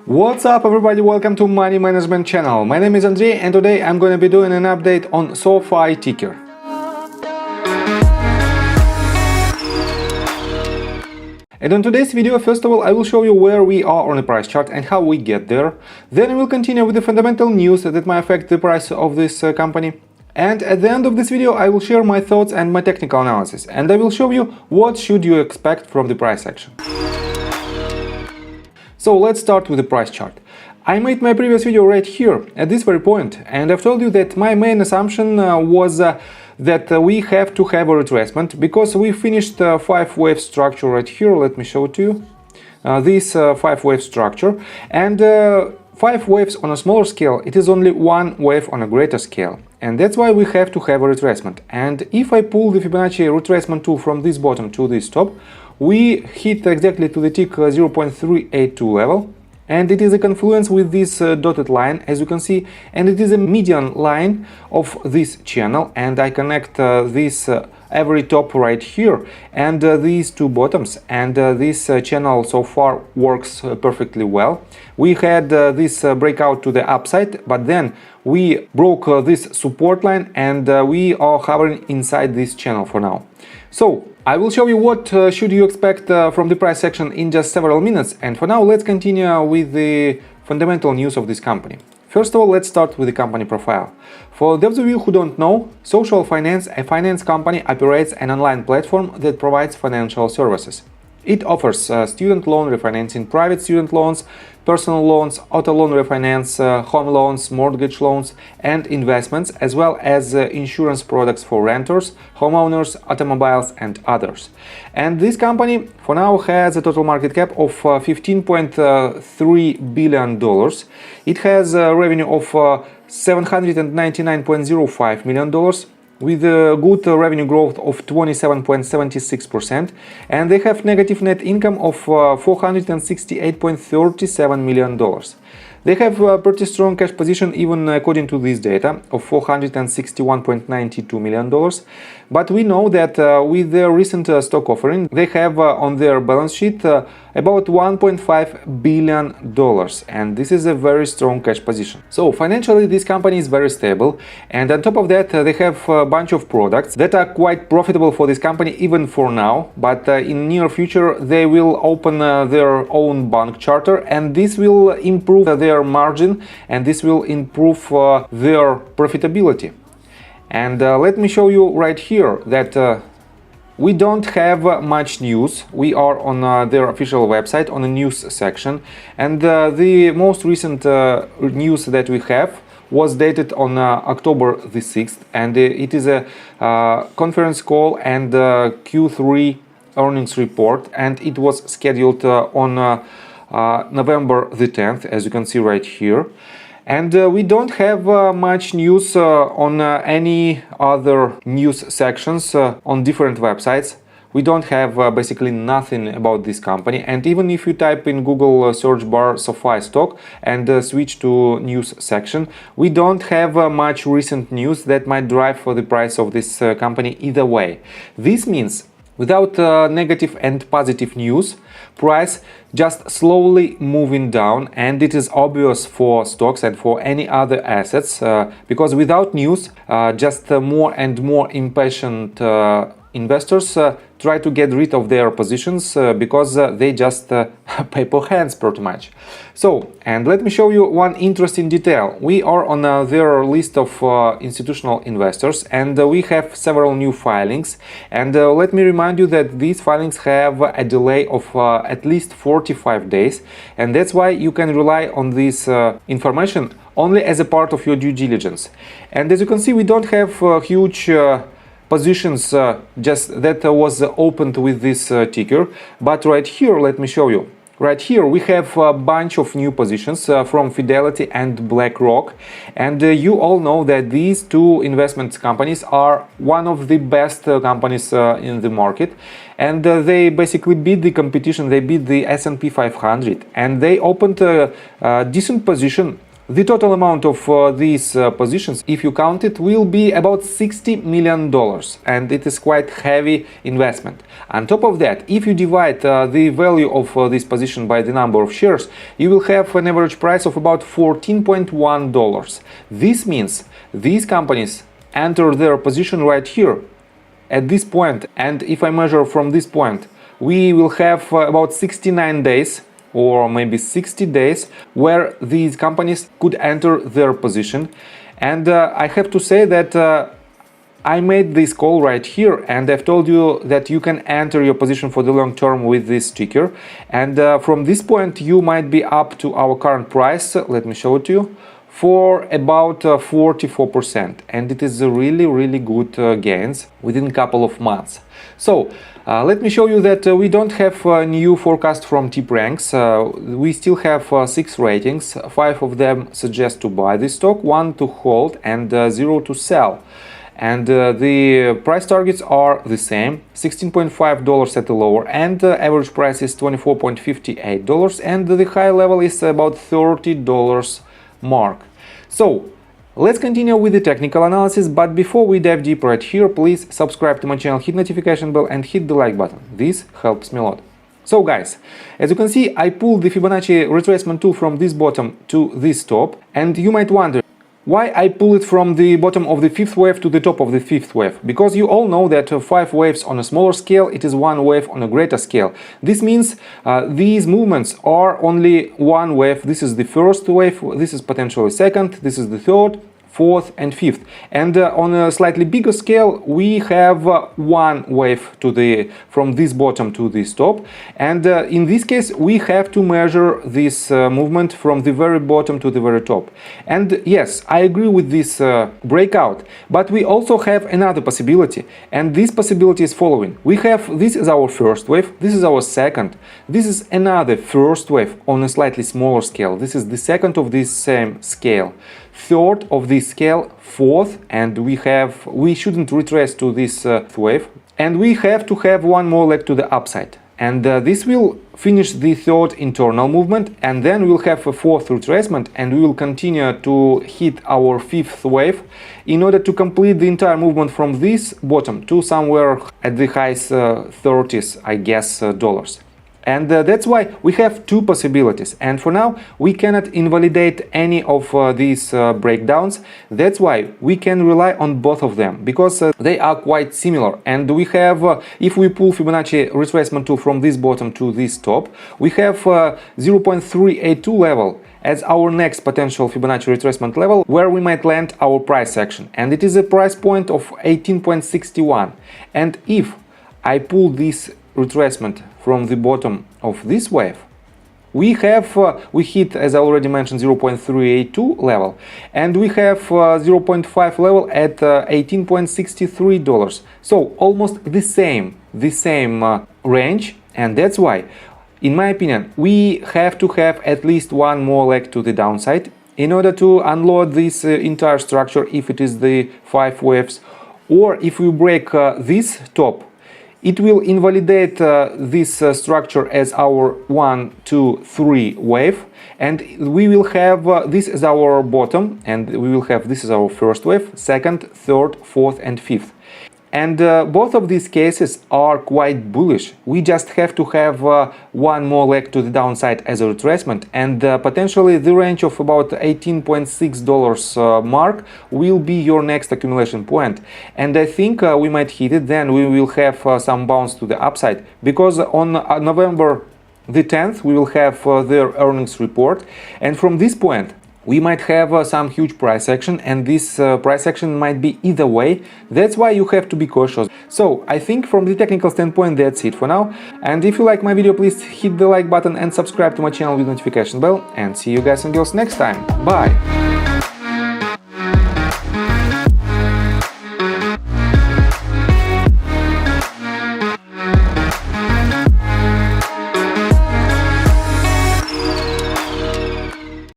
What's up everybody, welcome to Money Management channel. My name is Andrei and today I'm going to be doing an update on SOFI ticker. And on today's video, first of all, I will show you where we are on the price chart and how we get there. Then I will continue with the fundamental news that might affect the price of this company. And at the end of this video, I will share my thoughts and my technical analysis. And I will show you what should you expect from the price action. So let's start with the price chart. I made my previous video right here at this very point, and I've told you that my main assumption was that we have to have a retracement because we finished 5-wave structure right here. Let me show it to you. This 5-wave structure, and 5 waves on a smaller scale, it is only 1 wave on a greater scale, and that's why we have to have a retracement. And if I pull the Fibonacci retracement tool from this bottom to this top, we hit exactly to the tick 0.382 level, and it is a confluence with this dotted line, as you can see, and it is a median line of this channel, and I connect this every top right here and these two bottoms, and this channel so far works perfectly well. We had this breakout to the upside, but then we broke this support line, and we are hovering inside this channel for now. So I will show you what should you expect from the price action in just several minutes, and for now let's continue with the fundamental news of this company. First of all, let's start with the company profile. For those of you who don't know, Social Finance, a finance company, operates an online platform that provides financial services. It offers student loan refinancing, private student loans, personal loans, auto loan refinance, home loans, mortgage loans, and investments, as well as insurance products for renters, homeowners, automobiles, and others. And this company, for now, has a total market cap of $15.3 billion. It has a revenue of $799.05 million. With a good revenue growth of 27.76%, and they have negative net income of $468.37 million. They have a pretty strong cash position, even according to this data, of $461.92 million. But we know that with their recent stock offering, they have on their balance sheet about $1.5 billion, and this is a very strong cash position. So financially, this company is very stable, and on top of that, they have a bunch of products that are quite profitable for this company even for now, but in near future they will open their own bank charter, and this will improve their margin, and this will improve their profitability. And let me show you right here that we don't have much news. We are on their official website on the news section, and the most recent news that we have was dated on October the 6th, and it is a conference call and Q3 earnings report, and it was scheduled on November the 10th, as you can see right here. And we don't have much news on any other news sections on different websites. We don't have basically nothing about this company, and even if you type in Google search bar SOFI stock and switch to news section, we don't have much recent news that might drive for the price of this company either way. This means without negative and positive news, price just slowly moving down, and it is obvious for stocks and for any other assets because without news, just more and more impatient investors try to get rid of their positions because they just paper hands pretty much. So, and let me show you one interesting detail. We are on their list of institutional investors, and we have several new filings, and let me remind you that these filings have a delay of at least 45 days, and that's why you can rely on this information only as a part of your due diligence. And as you can see, we don't have huge positions just that was opened with this ticker, but right here, let me show you. Right here we have a bunch of new positions from Fidelity and BlackRock, and you all know that these two investment companies are one of the best companies in the market, and they basically beat the competition. They beat the S&P 500, and they opened a decent position the total amount of these positions, if you count it, will be about $60 million, and it is quite heavy investment. On top of that, if you divide the value of this position by the number of shares, you will have an average price of about $14.1. This means these companies enter their position right here at this point, and if I measure from this point, we will have about 69 days or maybe 60 days where these companies could enter their position. And I have to say that I made this call right here, and I've told you that you can enter your position for the long term with this sticker. And from this point you might be up to our current price, let me show it to you, for about 44%, and it is a really good gains within a couple of months. So let me show you that we don't have a new forecast from TipRanks. We still have 6 ratings. 5 of them suggest to buy this stock, 1 to hold, and 0 to sell. And the price targets are the same, $16.5 at the lower end, average price is $24.58, and the high level is about $30 mark. So let's continue with the technical analysis, but before we dive deeper right here, please subscribe to my channel, hit notification bell and hit the like button. This helps me a lot. So guys, as you can see, I pulled the Fibonacci retracement tool from this bottom to this top, and you might wonder why I pull it from the bottom of the 5th wave to the top of the 5th wave. Because you all know that 5 waves on a smaller scale, it is 1 wave on a greater scale. This means these movements are only 1 wave. This is the 1st wave, this is potentially 2nd, this is the 3rd, 4th and 5th, and on a slightly bigger scale we have 1 wave from this bottom to this top, and in this case we have to measure this movement from the very bottom to the very top. And yes, I agree with this breakout, but we also have another possibility, and this possibility is following. We have, this is our 1st wave, this is our 2nd, this is another 1st wave on a slightly smaller scale, this is the 2nd of this same scale, 3rd of this scale, 4th, and we shouldn't retrace to this wave, and we have to have 1 more leg to the upside, and this will finish the 3rd internal movement, and then we'll have a 4th retracement, and we will continue to hit our 5th wave in order to complete the entire movement from this bottom to somewhere at the highs 30s, I guess, dollars. And that's why we have 2 possibilities, and for now we cannot invalidate any of these breakdowns. That's why we can rely on both of them, because they are quite similar. And we have, if we pull Fibonacci retracement tool from this bottom to this top, we have 0.382 level as our next potential Fibonacci retracement level, where we might land our price action, and it is a price point of 18.61. And if I pull this retracement from the bottom of this wave, we hit, as I already mentioned, 0.382 level, and we have 0.5 level at $18.63. So almost the same range, and that's why, in my opinion, we have to have at least 1 more leg to the downside in order to unload this entire structure if it is the 5 waves, or if we break this top, it will invalidate this structure as our 1, 2, 3 wave, and we will have this as our bottom, and we will have this as our 1st wave, 2nd, 3rd, 4th and 5th. And both of these cases are quite bullish. We just have to have 1 more leg to the downside as a retracement, and potentially the range of about $18.6 mark will be your next accumulation point. And I think we might hit it, then we will have some bounce to the upside, because on November the 10th we will have their earnings report, and from this point we might have some huge price action, and this price action might be either way. That's why you have to be cautious. So I think from the technical standpoint that's it for now, and if you like my video, please hit the like button and subscribe to my channel with notification bell, and see you guys and girls next time. Bye!